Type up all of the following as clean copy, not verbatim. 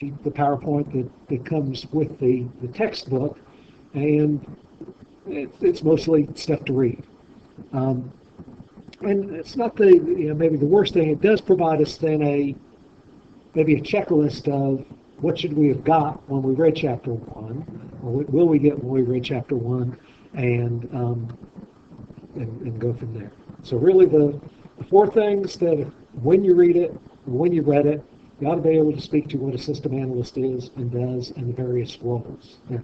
the PowerPoint that comes with the textbook, and it's mostly stuff to read. Um, and it's not maybe the worst thing. It does provide us then maybe a checklist of what should we have got when we read chapter one, or what will we get when we read chapter one, and go from there. So really the four things that when you read it, when you read it, you ought to be able to speak to what a system analyst is and does and the various roles. And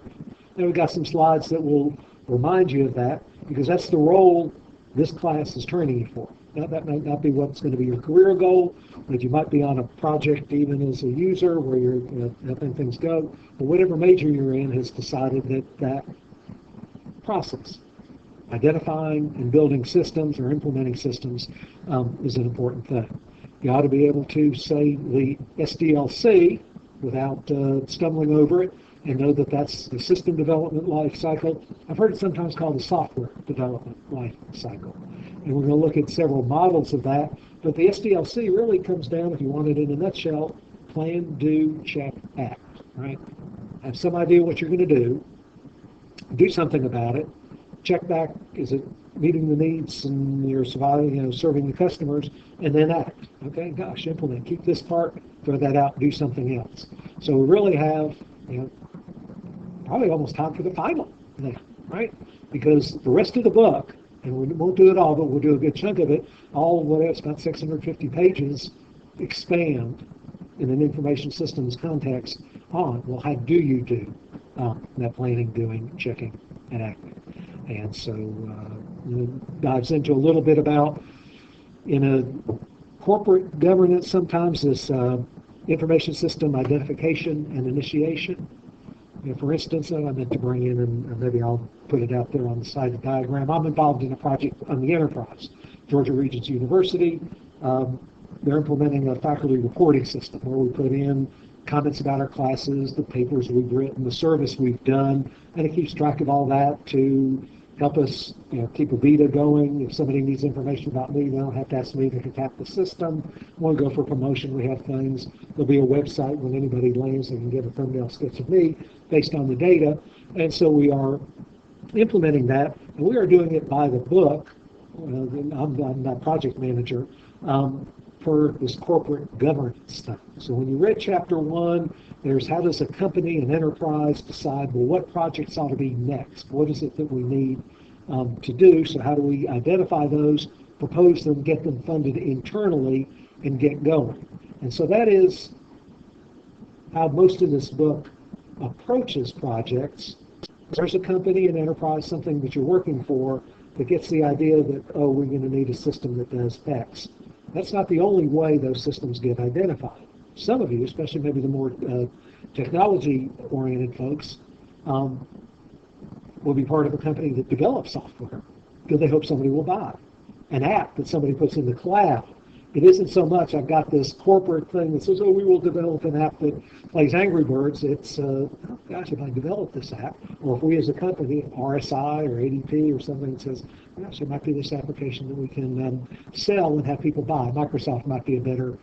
we've got some slides that will remind you of that, because that's the role this class is training you for. Now, that might not be what's going to be your career goal, but you might be on a project even as a user where you're helping things go. But whatever major you're in has decided that process, identifying and building systems or implementing systems, is an important thing. You ought to be able to say the SDLC without stumbling over it, and know that that's the system development life cycle. I've heard it sometimes called the software development life cycle. And we're going to look at several models of that. But the SDLC really comes down, if you want it in a nutshell, plan, do, check, act. Right? Have some idea what you're going to do something about it, check back, is it meeting the needs and you're surviving, serving the customers, and then act. Okay, gosh, implement, keep this part, throw that out, do something else. So we really have, probably almost time for the final now, right? Because the rest of the book, and we won't do it all, but we'll do a good chunk of it, it's about 650 pages, expand in an information systems context on, well, how do you do that planning, doing, checking, and acting? And so dives into a little bit about, in a corporate governance, sometimes this information system identification and initiation. For instance, I meant to bring in, and maybe I'll put it out there on the side of the diagram. I'm involved in a project on the enterprise, Georgia Regents University. They're implementing a faculty reporting system where we put in comments about our classes, the papers we've written, the service we've done, and it keeps track of all that to help us keep a beta going. If somebody needs information about me, they don't have to ask me, they can tap the system. When we go for promotion, we have things. There'll be a website when anybody lands, they can get a thumbnail sketch of me based on the data. And so we are implementing that, and we are doing it by the book. I'm not project manager, for this corporate governance stuff. So when you read chapter one, there's how does a company, an enterprise decide, well, what projects ought to be next? What is it that we need to do? So how do we identify those, propose them, get them funded internally, and get going? And so that is how most of this book approaches projects. There's a company, an enterprise, something that you're working for that gets the idea that, oh, we're going to need a system that does X. That's not the only way those systems get identified. Some of you, especially maybe the more technology-oriented folks, will be part of a company that develops software because they hope somebody will buy an app that somebody puts in the cloud. It isn't so much I've got this corporate thing that says, oh, we will develop an app that plays Angry Birds. It's, oh, gosh, if I develop this app, or if we as a company, RSI or ADP or something that says, gosh, there might be this application that we can sell and have people buy. Microsoft might be a better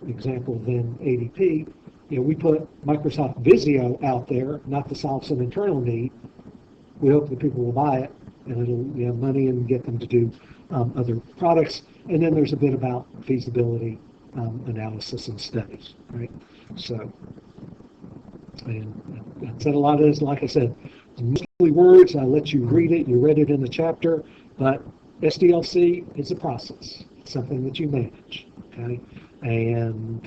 example than ADP. We put Microsoft Visio out there, not to solve some internal need. We hope that people will buy it, and it'll have money and get them to do other products. And then there's a bit about feasibility analysis and studies, right? So, and I said a lot of this, like I said, mostly words. I let you read it. You read it in the chapter, but SDLC is a process. It's something that you manage, okay? And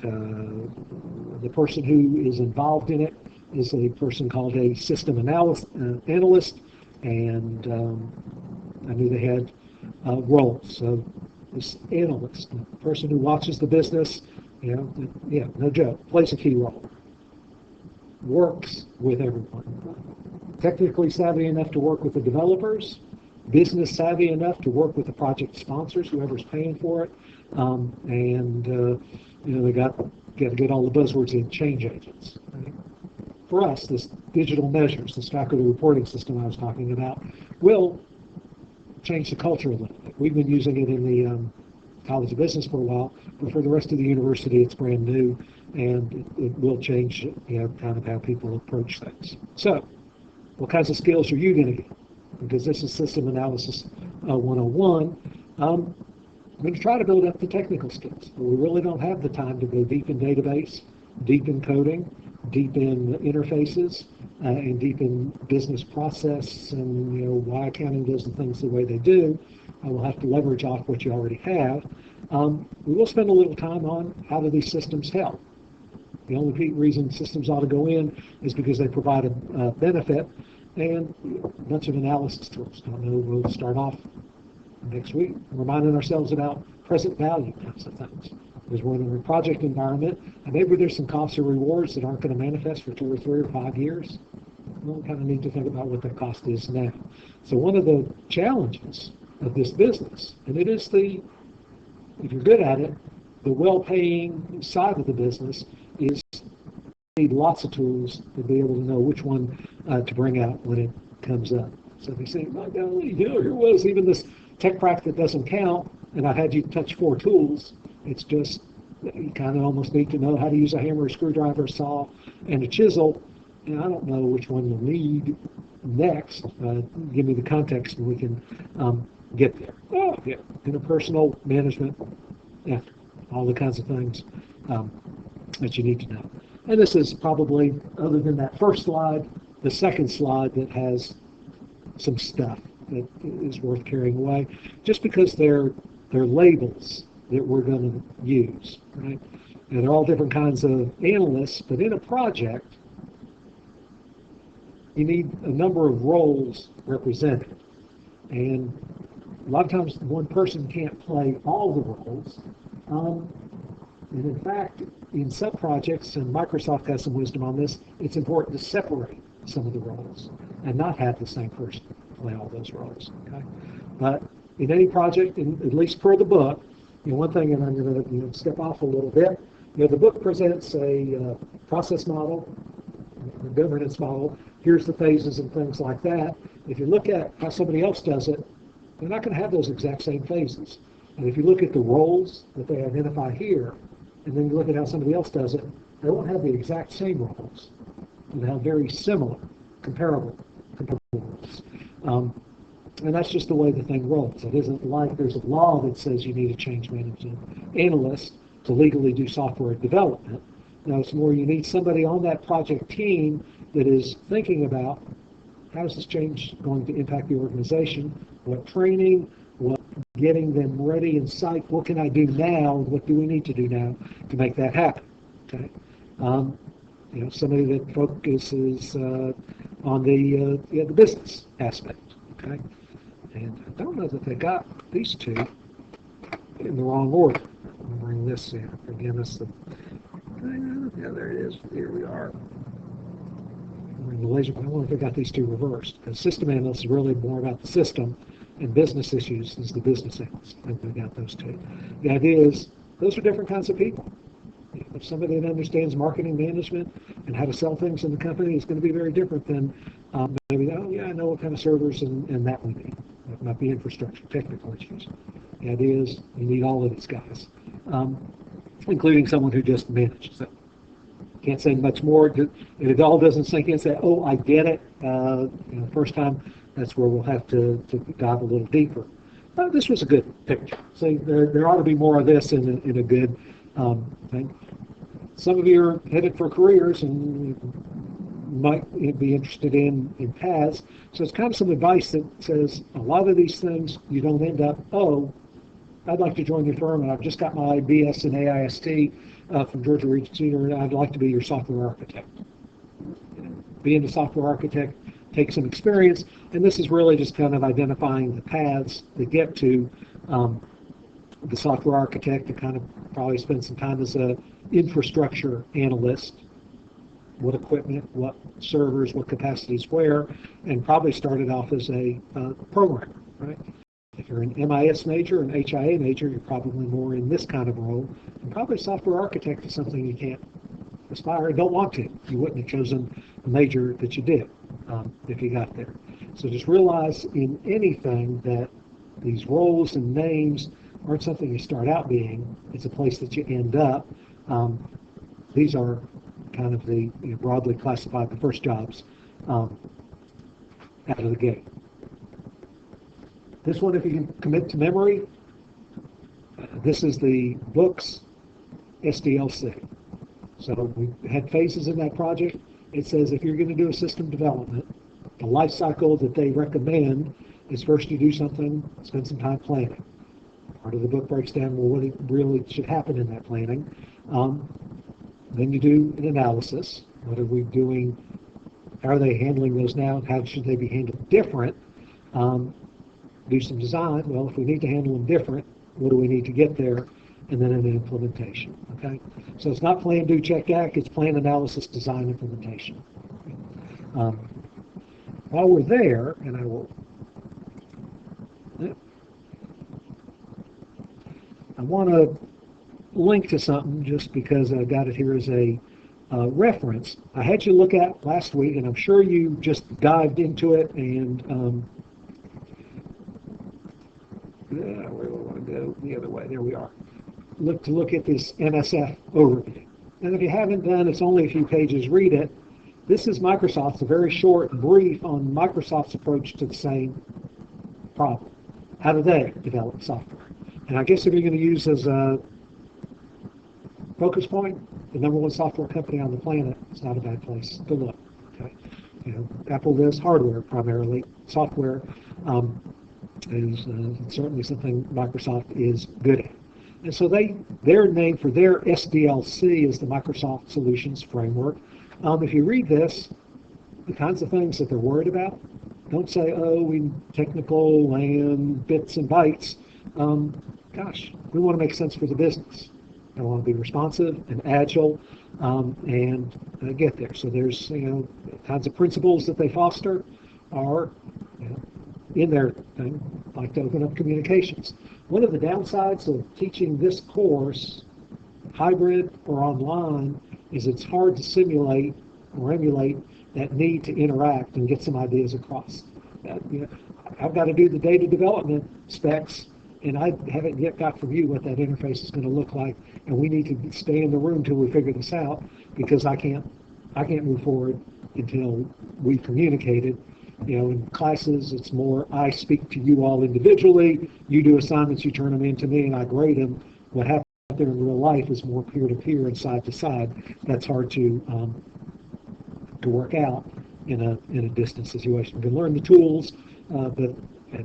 the person who is involved in it is a person called a system analyst, and I knew they had roles. So this analyst, the person who watches the business, no joke, plays a key role, works with everyone. Technically savvy enough to work with the developers, business savvy enough to work with the project sponsors, whoever's paying for it, they got to get all the buzzwords in, change agents. Right? For us, this digital measures, this faculty reporting system I was talking about, will change the culture a little bit. We've been using it in College of Business for a while, but for the rest of the university, it's brand new, and it will change, kind of how people approach things. So, what kinds of skills are you going to get? Because this is System Analysis 101. I'm going to try to build up the technical skills, but we really don't have the time to go deep in database, deep in coding, deep in interfaces, and deep in business process, and why accounting does the things the way they do. We'll have to leverage off what you already have. We will spend a little time on how do these systems help. The only reason systems ought to go in is because they provide a benefit, and a bunch of analysis tools. I know we'll start off next week reminding ourselves about present value kinds of things. Because we're in a project environment, and maybe there's some costs or rewards that aren't going to manifest for 2 or 3 or 5 years. Well, we kind of need to think about what that cost is now. So one of the challenges of this business, and it is if you're good at it, the well-paying side of the business is you need lots of tools to be able to know which one to bring out when it comes up. So if you say, my golly, here was even this tech prac that doesn't count, and I had you touch 4 tools, it's just, you kind of almost need to know how to use a hammer, a screwdriver, a saw, and a chisel. And I don't know which one you'll need next. Give me the context and we can get there. Oh, yeah, interpersonal management, yeah, all the kinds of things that you need to know. And this is probably, other than that first slide, the second slide that has some stuff that is worth carrying away, just because they're labels that we're going to use, right? And they're all different kinds of analysts, but in a project, you need a number of roles represented. And a lot of times one person can't play all the roles. And in fact, in some projects, and Microsoft has some wisdom on this, it's important to separate some of the roles and not have the same person play all those roles. Okay? But in any project, at least per the book, one thing, and I'm going to step off a little bit. The book presents a process model, a governance model. Here's the phases and things like that. If you look at how somebody else does it, they're not going to have those exact same phases. And if you look at the roles that they identify here, and then you look at how somebody else does it, they won't have the exact same roles. They'll have very similar, comparable roles. And that's just the way the thing rolls. It isn't like there's a law that says you need a change management analyst to legally do software development. No, it's more you need somebody on that project team that is thinking about how is this change going to impact the organization, what training, what getting them ready in sight, what can I do now, what do we need to do now to make that happen. Okay. Somebody that focuses on the business aspect. Okay. And I don't know that they got these two in the wrong order. I'll bring this in. Again, this the yeah, there it is. Here we are. Bring the laser. I wonder if they got these two reversed. Because system analyst is really more about the system, and business issues is the business analyst. I think they got those two. The idea is those are different kinds of people. If somebody that understands marketing management and how to sell things in the company is going to be very different than maybe, oh yeah, I know what kind of servers and that would be. It might be infrastructure, technical issues. The idea is you need all of these guys, including someone who just manages it. Can't say much more. If it all doesn't sink in, say, oh, I get it. First time, that's where we'll have to dive a little deeper. This was a good picture. So there ought to be more of this in a good thing. Some of you are headed for careers and might be interested in paths. So it's kind of some advice that says a lot of these things you don't end up, oh, I'd like to join your firm and I've just got my BS in AIST from Georgia Region Senior and I'd like to be your software architect. Being a software architect takes some experience, and this is really just kind of identifying the paths that get to the software architect, to kind of probably spend some time as a infrastructure analyst, what equipment, what servers, what capacities where, and probably started off as a programmer, right? If you're an MIS major, an HIA major, you're probably more in this kind of role, and probably software architect is something you can't aspire and don't want to. You wouldn't have chosen the major that you did if you got there. So just realize in anything that these roles and names aren't something you start out being. It's a place that you end up. These are kind of the broadly classified the first jobs out of the gate. This one, if you can commit to memory, this is the books SDLC. So we had phases in that project. It says if you're going to do a system development, the life cycle that they recommend is first you do something, spend some time planning. Part of the book breaks down, well, what really should happen in that planning. Then you do an analysis. What are we doing? How are they handling those now? How should they be handled different? Do some design. Well, if we need to handle them different, what do we need to get there? And then an implementation. Okay, so it's not plan, do, check, act. It's plan, analysis, design, implementation. While we're there, and I want to link to something just because I got it here as a reference. I had you look at last week, and I'm sure you just dived into it and where do I want to go? The other way. There we are. Look at this NSF overview. And if you haven't done, it's only a few pages, read it. This is Microsoft's a very short brief on Microsoft's approach to the same problem. How do they develop software? And I guess if you're going to use as a focus point, the #1 software company on the planet, it's not a bad place to look. Okay, Apple does hardware primarily. Software is certainly something Microsoft is good at. And so their name for their SDLC is the Microsoft Solutions Framework. If you read this, the kinds of things that they're worried about, don't say, oh, we technical and bits and bytes. Gosh, we want to make sense for the business. I want to be responsive and agile and get there. So there's kinds of principles that they foster are in their thing, like to open up communications. One of the downsides of teaching this course, hybrid or online, is it's hard to simulate or emulate that need to interact and get some ideas across. I've got to do the data development specs, and I haven't yet got from you what that interface is going to look like, and we need to stay in the room till we figure this out, because I can't move forward until we've communicated. In classes, it's more I speak to you all individually, you do assignments, you turn them in to me, and I grade them. What happens out there in real life is more peer-to-peer and side-to-side. That's hard to work out in a distance situation. You can learn the tools, but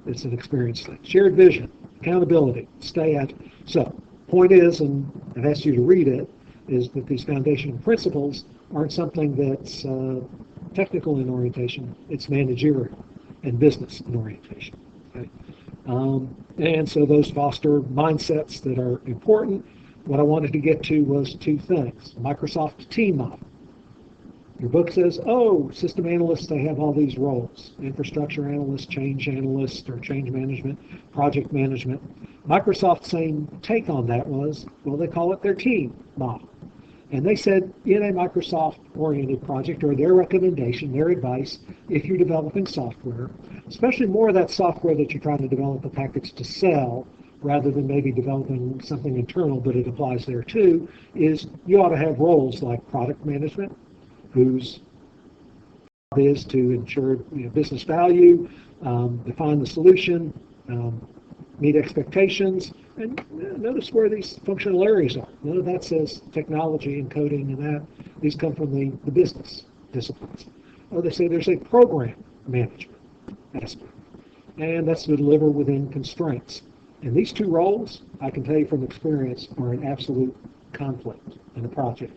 it's an experience thing. Shared vision, accountability, stay at. So, point is, and I've asked you to read it, is that these foundational principles aren't something that's technical in orientation, it's managerial and business in orientation. Okay? And so those foster mindsets that are important. What I wanted to get to was two things. Microsoft team model. Your book says, oh, system analysts, they have all these roles. Infrastructure analyst, change analyst, or change management, project management. Microsoft's same take on that was, well, they call it their team model. And they said in a Microsoft-oriented project, or their recommendation, their advice, if you're developing software, especially more of that software that you're trying to develop a package to sell, rather than maybe developing something internal, but it applies there too, is you ought to have roles like product management, whose job is to ensure business value, define the solution, meet expectations, and notice where these functional areas are. None of that says technology and coding and that. These come from the business disciplines. Oh, they say there's a program management aspect, and that's to deliver within constraints. And these two roles, I can tell you from experience, are an absolute conflict in a project.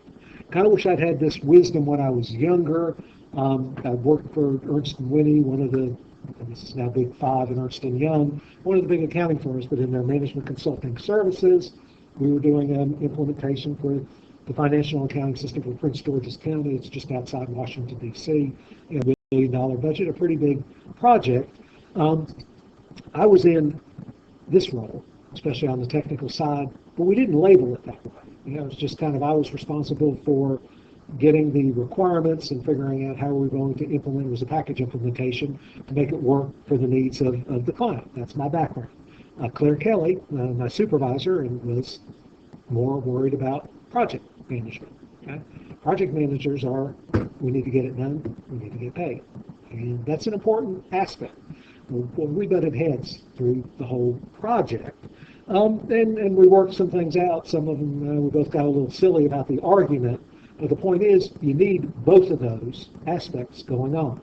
Kind of wish I'd had this wisdom when I was younger. I worked for Ernst & Whinney, one of the, and this is now Big Five in Ernst & Young, one of the big accounting firms, but in their management consulting services, we were doing an implementation for the financial accounting system for Prince George's County. It's just outside Washington, D.C., a $1 billion budget, a pretty big project. I was in this role, especially on the technical side, but we didn't label it that way. It's just kind of, I was responsible for getting the requirements and figuring out how we're going to implement. It was a package implementation to make it work for the needs of the client. That's my background. Claire Kelly, my supervisor, and was more worried about project management. Okay? Project managers are, we need to get it done, we need to get paid. And that's an important aspect. Well, we butted heads through the whole project. And we worked some things out. Some of them, we both got a little silly about the argument. But the point is, you need both of those aspects going on.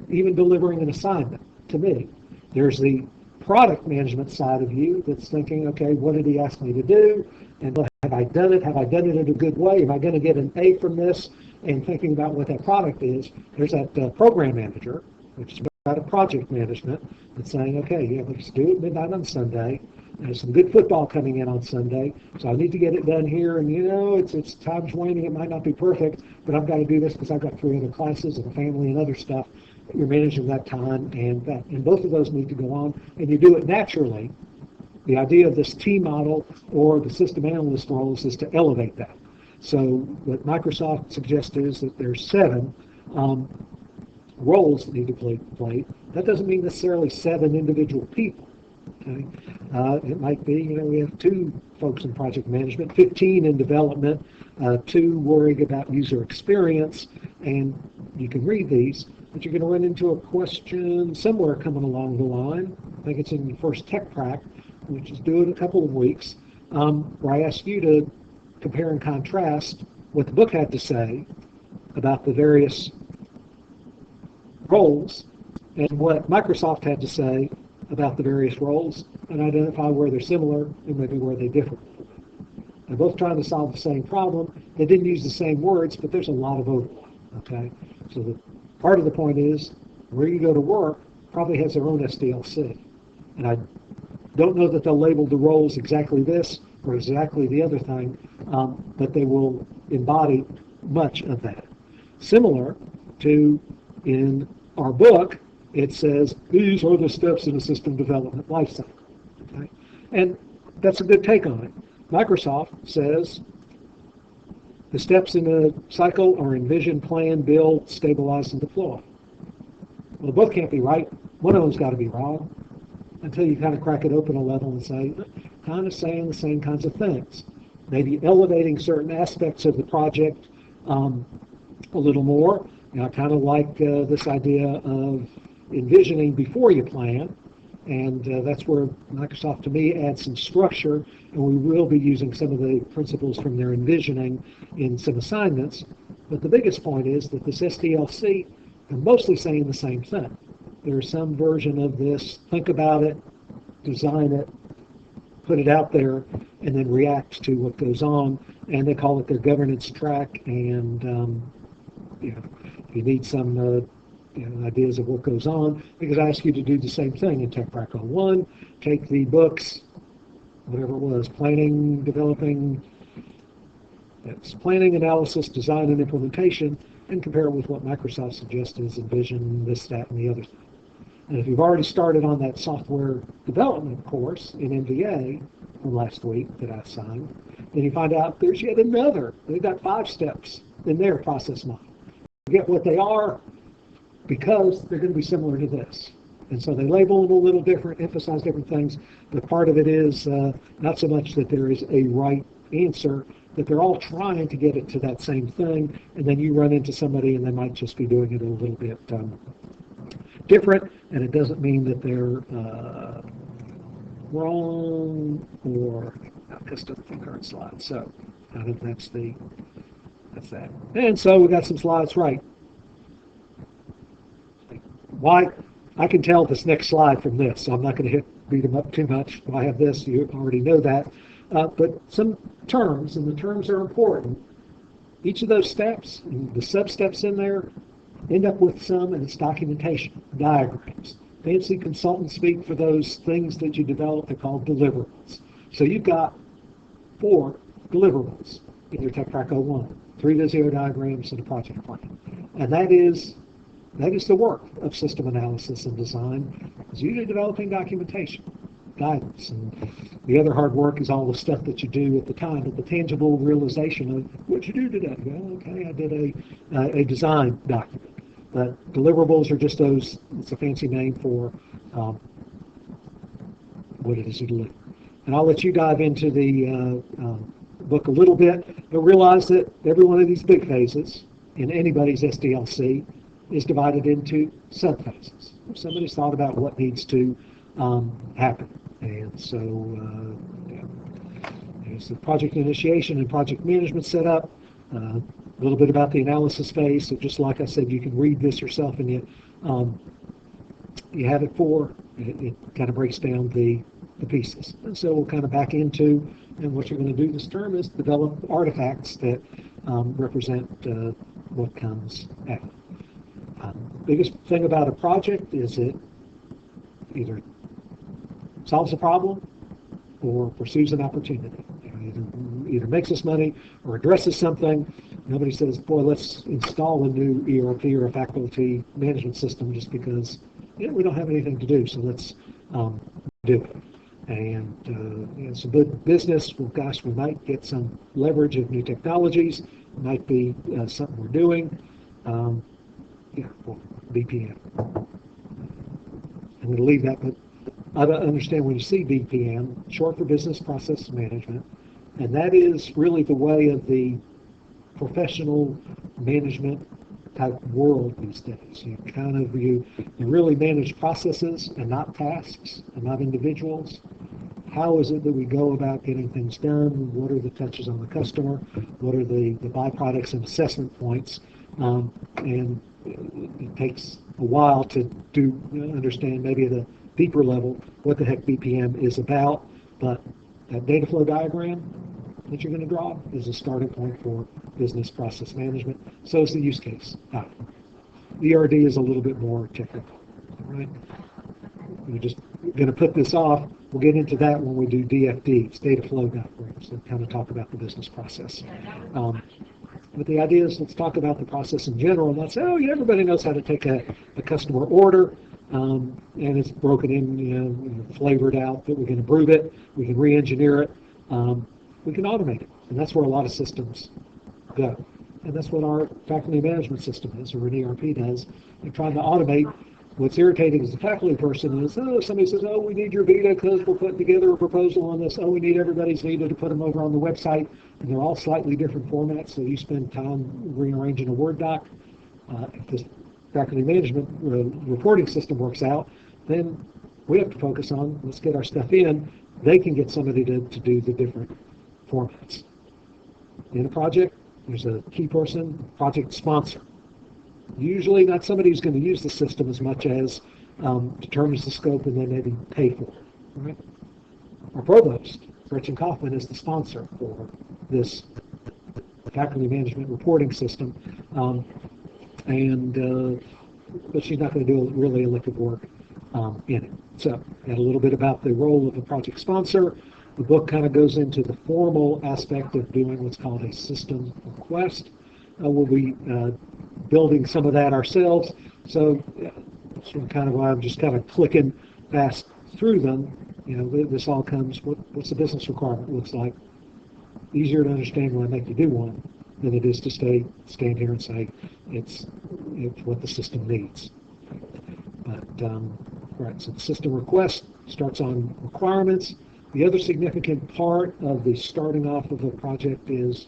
Even delivering an assignment, to me, there's the product management side of you that's thinking, okay, what did he ask me to do? And have I done it? Have I done it in a good way? Am I going to get an A from this? And thinking about what that product is, there's that program manager, which is about a project management, that's saying, okay, yeah, let's do it midnight on Sunday. There's some good football coming in on Sunday, so I need to get it done here. And it's time's waning. It might not be perfect, but I've got to do this because I've got 3 other classes and a family and other stuff. You're managing that time, and both of those need to go on, and you do it naturally. The idea of this T model or the system analyst roles is to elevate that. So what Microsoft suggests is that there's 7 roles that need to be played. That doesn't mean necessarily 7 individual people. Okay? It might be, we have 2 folks in project management, 15 in development, 2 worrying about user experience, and you can read these, but you're going to run into a question somewhere coming along the line. I think it's in the first Tech Prac, which is due in a couple of weeks, where I ask you to compare and contrast what the book had to say about the various roles and what Microsoft had to say about the various roles, and identify where they're similar and maybe where they differ. They're both trying to solve the same problem. They didn't use the same words, but there's a lot of overlap. Okay, so the part of the point is where you go to work probably has their own SDLC, and I don't know that they'll label the roles exactly this or exactly the other thing, but they will embody much of that. Similar to in our book, it says these are the steps in a system development lifecycle. Okay? And that's a good take on it. Microsoft says the steps in a cycle are envision, plan, build, stabilize, and deploy. Well, both can't be right. One of them's got to be wrong until you kind of crack it open a level and say, kind of saying the same kinds of things. Maybe elevating certain aspects of the project a little more. I kind of like this idea of envisioning before you plan, and that's where Microsoft, to me, adds some structure, and we will be using some of the principles from their envisioning in some assignments. But the biggest point is that this SDLC, they're mostly saying the same thing. There's some version of this, think about it, design it, put it out there, and then react to what goes on, and they call it their governance track, and if you need some ideas of what goes on, because I ask you to do the same thing in Tech Prac 01. Take the books, whatever it was, planning, developing, that's planning, analysis, design, and implementation, and compare it with what Microsoft suggests is envision, this, that, and the other thing. And if you've already started on that software development course in MVA from last week that I assigned, then you find out there's yet another. They've got 5 steps in their process model. Forget what they are because they're going to be similar to this. And so they label them a little different, emphasize different things, but part of it is not so much that there is a right answer, that they're all trying to get it to that same thing, and then you run into somebody and they might just be doing it a little bit different, and it doesn't mean that they're wrong or just a concurrent slide. So I think that's that. And so we got some slides right. Why? I can tell this next slide from this, so I'm not going to beat them up too much. If I have this, you already know that. But some terms, and the terms are important. Each of those steps, and the sub-steps in there, end up with some, and it's documentation, diagrams. Fancy consultant speak for those things that you develop. They're called deliverables. So you've got 4 deliverables in your Tech Prac 01, 3 Visio diagrams and a project plan. And that is the work of system analysis and design, is usually developing documentation, guidance, and the other hard work is all the stuff that you do at the time, but the tangible realization of what you do today. Well, okay, I did a design document. But deliverables are just those, it's a fancy name for what it is you deliver. And I'll let you dive into the book a little bit, but realize that every one of these big phases in anybody's SDLC is divided into subphases. Somebody's thought about what needs to happen. And so there's the project initiation and project management setup, a little bit about the analysis phase. So just like I said, you can read this yourself and you have it for, it kind of breaks down the pieces. And so we'll kind of back into, and what you're going to do this term is develop artifacts that represent what comes after. Biggest thing about a project is it either solves a problem or pursues an opportunity. Either makes us money or addresses something. Nobody says, boy, let's install a new ERP or a faculty management system just because we don't have anything to do, so let's do it. And some good business, well, gosh, we might get some leverage of new technologies. It might be something we're doing. Well, BPM. I'm going to leave that, but I understand when you see BPM, short for Business Process Management, and that is really the way of the professional management type world these days. You really manage processes and not tasks and not individuals. How is it that we go about getting things done? What are the touches on the customer? What are the byproducts and assessment points? And it takes a while to understand maybe at a deeper level what the heck BPM is about, but that data flow diagram that you're going to draw is a starting point for business process management. So is the use case. ERD is a little bit more technical, right? We're just going to put this off. We'll get into that when we do DFD, data flow diagrams, and kind of talk about the business process. But the idea is, let's talk about the process in general, and not say, oh, yeah, everybody knows how to take a customer order, and it's broken in, flavored out, that we can improve it, we can re-engineer it, we can automate it. And that's where a lot of systems go. And that's what our faculty management system is, or an ERP does. They're trying to automate. What's irritating as a faculty person is, somebody says, we need your Vita because we're putting together a proposal on this. We need everybody's Vita to put them over on the website. And they're all slightly different formats, so you spend time rearranging a Word doc. If this faculty management reporting system works out, then we have to focus on, let's get our stuff in. They can get somebody to do the different formats. In a project, there's a key person, project sponsor. Usually not somebody who's going to use the system as much as determines the scope and then maybe pay for it. Right? Our provost, Gretchen Kaufman, is the sponsor for this faculty management reporting system, but she's not going to do really elective work in it. So, got a little bit about the role of a project sponsor. The book kind of goes into the formal aspect of doing what's called a system request. We'll be building some of that ourselves. So kind of why I'm just kind of clicking fast through them. This all comes, what's the business requirement looks like. Easier to understand when I make you do one than it is to stand here and say it's what the system needs. But, right, so the system request starts on requirements. The other significant part of the starting off of a project is,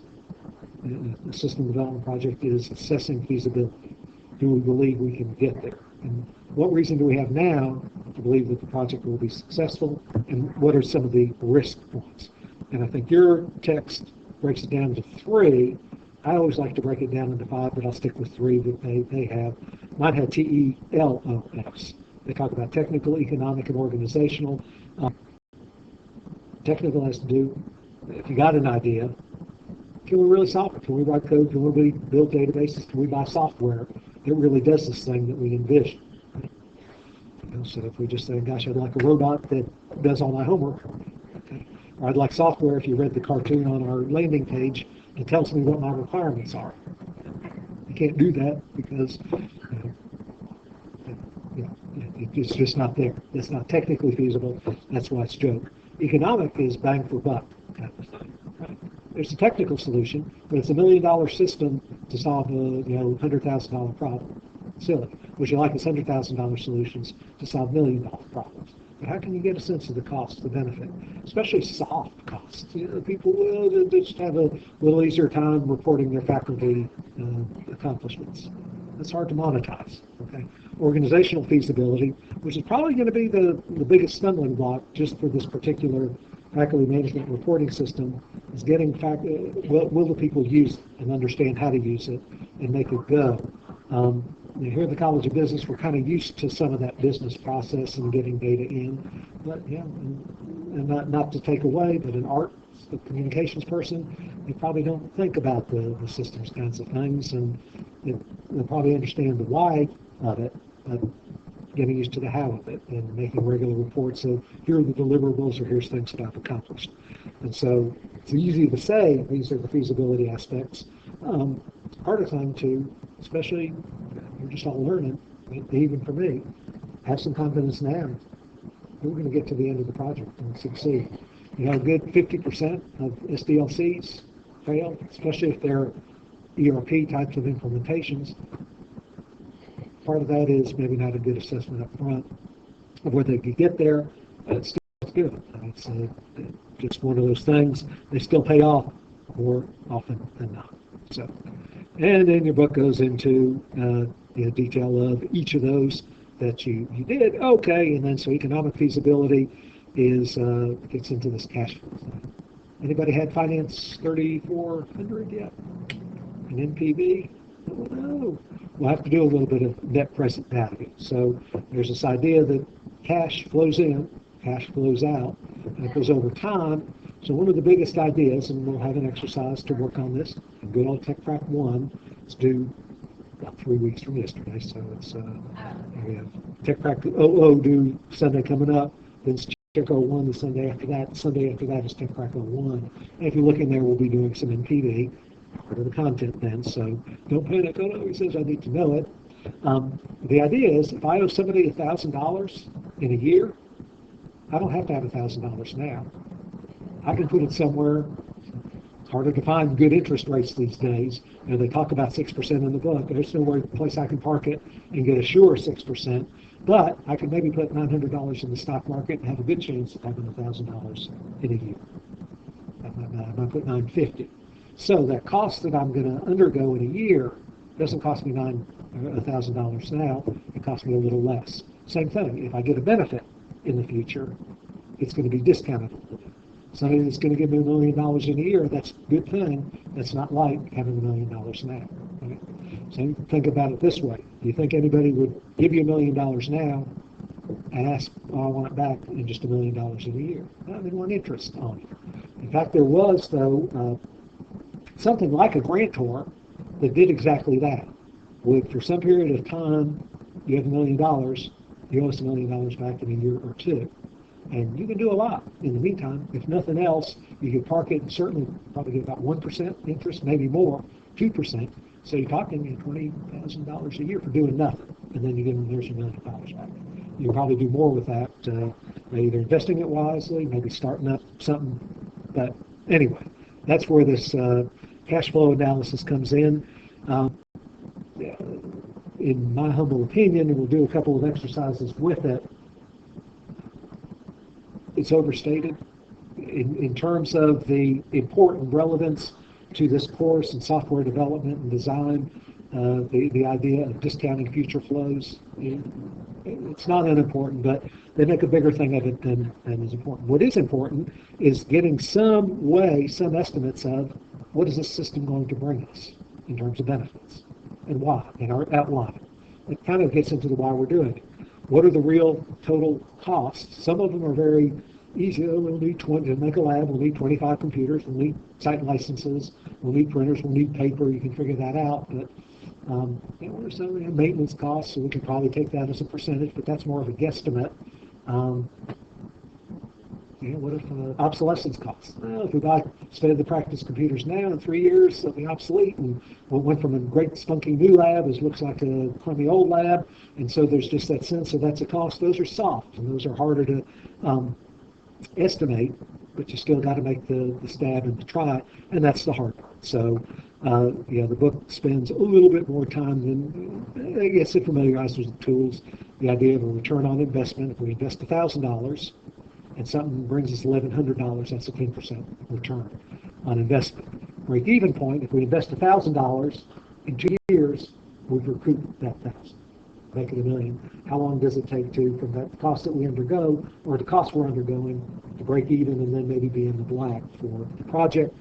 a system development project, is assessing feasibility. Do we believe we can get there? And what reason do we have now to believe that the project will be successful? And what are some of the risk points? And I think your text breaks it down to 3. I always like to break it down into 5, but I'll stick with 3 that they have. Mine had TELOS. They talk about technical, economic, and organizational. Technical has to do, if you got an idea, can we really solve it? Can we write code? Can we build databases? Can we buy software that really does this thing that we envision? So if we just say, gosh, I'd like a robot that does all my homework, okay? Or I'd like software, if you read the cartoon on our landing page, that tells me what my requirements are. You can't do that because it's just not there. It's not technically feasible. That's why it's joke. Economic is bang for buck kind of thing. Right? There's a technical solution, but it's $1 million system to solve a $100,000 problem. Silly. Would you like us $100,000 solutions to solve $1 million problems? But how can you get a sense of the cost, the benefit, especially soft costs? People will they just have a little easier time reporting their faculty accomplishments. That's hard to monetize. Okay, organizational feasibility, which is probably going to be the biggest stumbling block just for this particular faculty management reporting system, is getting will the people use it and understand how to use it and make it go. Here at the College of Business, we're kind of used to some of that business process and getting data in, but yeah, and not to take away, but in art, the communications person, they probably don't think about the systems kinds of things, and they'll probably understand the why of it, but getting used to the how of it and making regular reports of here are the deliverables or here's things that I've accomplished. And so it's easy to say these are the feasibility aspects. Harder time to, especially you're just all learning, even for me, have some confidence now. We're going to get to the end of the project and succeed. A good 50% of SDLCs fail, especially if they're ERP types of implementations. Part of that is maybe not a good assessment up front of where they could get there, but it's still good. It's just one of those things. They still pay off more often than not. So, and then your book goes into detail of each of those that you did. Okay, and then so economic feasibility is gets into this cash flow. Anybody had Finance 3400 yet? An NPV? Oh, no. We'll have to do a little bit of net present value. So there's this idea that cash flows in, cash flows out, and it goes over time. So one of the biggest ideas, and we'll have an exercise to work on this, good old TechCrack 1, it's due about 3 weeks from yesterday, so it's we have TechCrack 00 due Sunday coming up, then Check 01 the Sunday after that. Sunday after that is TechCrack 01. And if you look in there, we'll be doing some NPV, part of the content then, so don't panic. Oh no, he says I need to know it. The idea is if I owe somebody $1,000 in a year, I don't have to have $1,000 now. I can put it somewhere. It's harder to find good interest rates these days. They talk about 6% in the book. There's no place I can park it and get a sure 6%. But I could maybe put $900 in the stock market and have a good chance of having $1,000 in a year. I might put $950. So that cost that I'm going to undergo in a year doesn't cost me $1,000 now. It costs me a little less. Same thing. If I get a benefit in the future, it's going to be discounted. Somebody that's going to give me $1 million in a year, that's a good thing. That's not like having $1 million now. Right? So think about it this way. Do you think anybody would give you $1 million now and ask, oh, I want it back in just $1 million in a year? No, they want interest on it. In fact, there was, though, something like a grantor that did exactly that. For some period of time, you have $1 million, you owe us $1 million back in a year or two. And you can do a lot in the meantime. If nothing else, you can park it and certainly probably get about 1% interest, maybe more, 2%. So you're talking $20,000 a year for doing nothing. And then you give them, there's $1 million back. You can probably do more with that, either investing it wisely, maybe starting up something. But anyway, that's where this cash flow analysis comes in. In my humble opinion, and we'll do a couple of exercises with it, it's overstated in terms of the important relevance to this course in software development and design. The idea of discounting future flows, it's not unimportant, but they make a bigger thing of it than is important. What is important is getting some estimates of what is this system going to bring us in terms of benefits and why, and our outline. It kind of gets into the why we're doing it. What are the real total costs? Some of them are very easy. We'll need 20 to make a lab. We'll need 25 computers. We'll need site licenses. We'll need printers. We'll need paper. You can figure that out. But there's some maintenance costs, so we can probably take that as a percentage. But that's more of a guesstimate. What if obsolescence costs? Well, if we buy state-of-the-practice computers now, in 3 years, they'll be obsolete. And what went from a great spunky new lab looks like a crummy old lab. And so there's just that sense of that's a cost. Those are soft, and those are harder to estimate, but you still got to make the stab and the try, and that's the hard part. So, the book spends a little bit more time than, I guess, it familiarizes with the tools, the idea of a return on investment. If we invest $1,000 and something brings us $1,100, that's a 10% return on investment. Break-even point, if we invest $1,000 in 2 years, we've recouped that 1,000. Make it $1 million. How long does it take to, from that cost that we undergo, or the cost we're undergoing, to break even and then maybe be in the black for the project?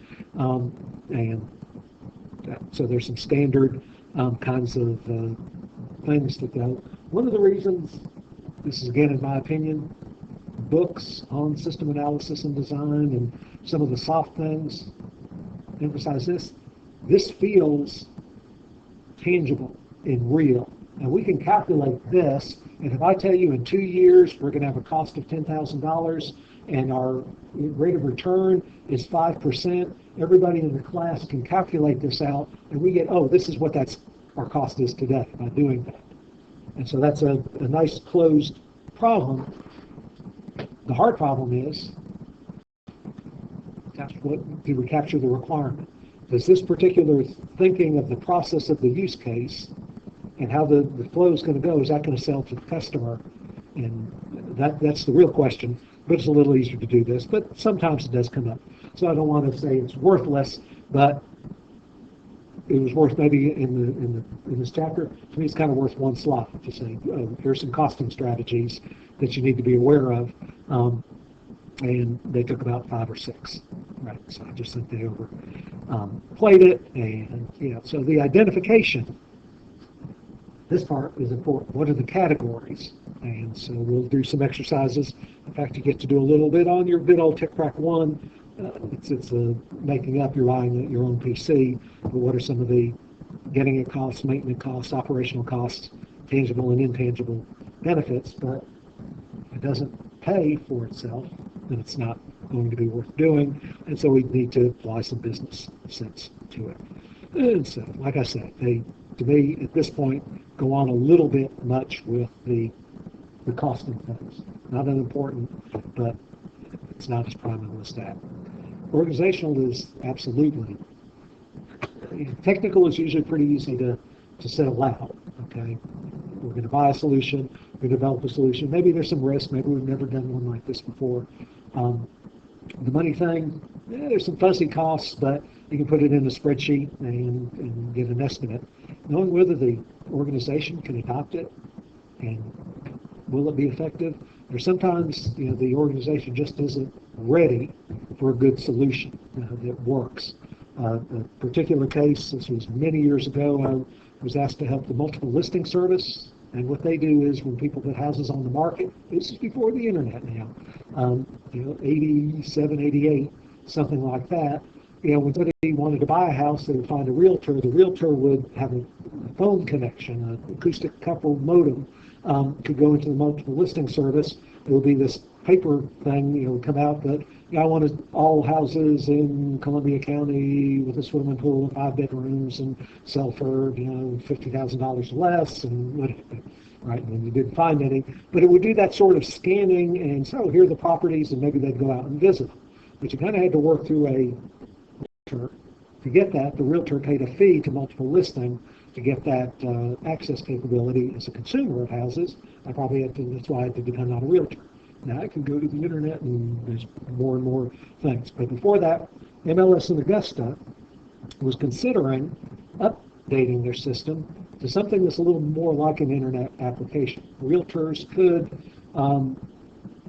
So there's some standard kinds of things that go. One of the reasons, this is again in my opinion, books on system analysis and design and some of the soft things emphasize this. This feels tangible and real. And we can calculate this, and if I tell you in 2 years we're going to have a cost of $10,000 and our rate of return is 5%, everybody in the class can calculate this out, and we get, oh, this is what our cost is today by doing that. And so that's a nice closed problem. The hard problem is, do we capture the requirement? Does this particular thinking of the process of the use case and how the flow is going to go, is that going to sell to the customer? And that's the real question. But it's a little easier to do this. But sometimes it does come up. So I don't want to say it's worthless, but it was worth maybe in this chapter. To me, it's kind of worth one slide to say, oh, here's some costing strategies that you need to be aware of. And they took about 5 or 6, right? So I just think they played it, and so the identification. This part is important. What are the categories? And so we'll do some exercises. In fact, you get to do a little bit on your good old TechCrack 1. It's making up, you're buying your own PC. But what are some of the getting it costs, maintenance costs, operational costs, tangible and intangible benefits? But if it doesn't pay for itself, then it's not going to be worth doing. And so we need to apply some business sense to it. And so, like I said, they, to me, at this point, go on a little bit much with the costing things. Not unimportant, but it's not as prominent as that. Organizational is absolutely. Technical is usually pretty easy to say aloud. Okay, we're going to buy a solution, we're going to develop a solution. Maybe there's some risk. Maybe we've never done one like this before. The money thing, there's some fuzzy costs, but you can put it in a spreadsheet and get an estimate. Knowing whether the organization can adopt it and will it be effective, or sometimes the organization just isn't ready for a good solution that works. A particular case, this was many years ago, I was asked to help the multiple listing service. And what they do is when people put houses on the market, this is before the internet now, 87, 88, something like that. When somebody wanted to buy a house, they would find a realtor. The realtor would have a phone connection, an acoustic coupled modem, could go into the multiple listing service. It would be this paper thing, would come out that I wanted all houses in Columbia County with a swimming pool, 5 bedrooms, and sell for $50,000 less, and whatever. Right, and you didn't find any, but it would do that sort of scanning, and so here are the properties, and maybe they'd go out and visit them. But you kind of had to work through a realtor to get that. The realtor paid a fee to multiple listing to get that access capability. As a consumer of houses, I probably had to. That's why I had to depend on a realtor. Now I can go to the internet and there's more and more things. But before that, MLS in Augusta was considering updating their system to something that's a little more like an internet application. Realtors could, on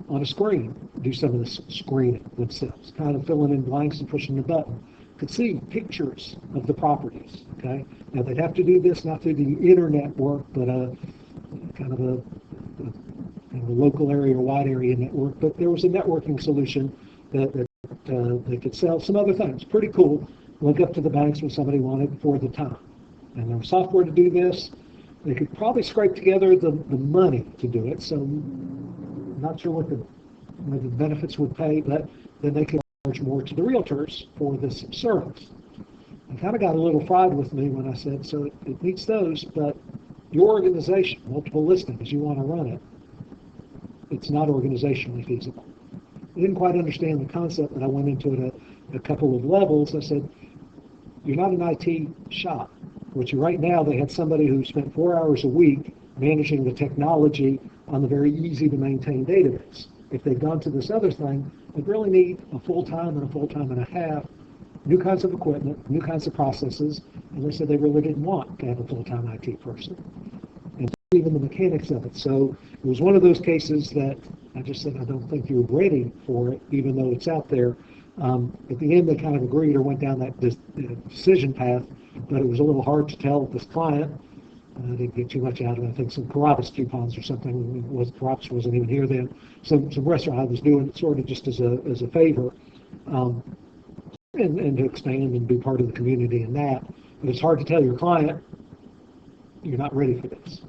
a screen, do some of this screening themselves, kind of filling in blanks and pushing the button. Could see pictures of the properties. Okay, now they'd have to do this not through the internet work, but kind of a local area or wide area network. But there was a networking solution that they could sell some other things. Pretty cool. Link up to the banks when somebody wanted for the time. And there was software to do this. They could probably scrape together the money to do it. So I'm not sure what the benefits would pay, but then they could charge more to the realtors for this service. It kind of got a little fried with me when I said, so it meets those, but your organization, multiple listings, you want to run it, it's not organizationally feasible. I didn't quite understand the concept, but I went into it a couple of levels. I said, you're not an IT shop. Which right now, they had somebody who spent 4 hours a week managing the technology on the very easy to maintain database. If they'd gone to this other thing, they'd really need a full-time and a full-time and a half, new kinds of equipment, new kinds of processes, and they said they really didn't want to have a full-time IT person. And even the mechanics of it. So it was one of those cases that I just said, I don't think you're ready for it, even though it's out there. At the end, they kind of agreed or went down that decision path, but it was a little hard to tell this client. I didn't get too much out of it. I think some Carrabba's coupons or something. Carrabba's wasn't even here then. Some restaurant I was doing it sort of just as a favor, and to expand and be part of the community in that. But it's hard to tell your client you're not ready for this.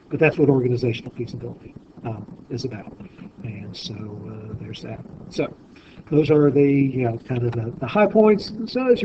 But that's what organizational feasibility is about. And so there's that. So those are the kind of the high points. So as you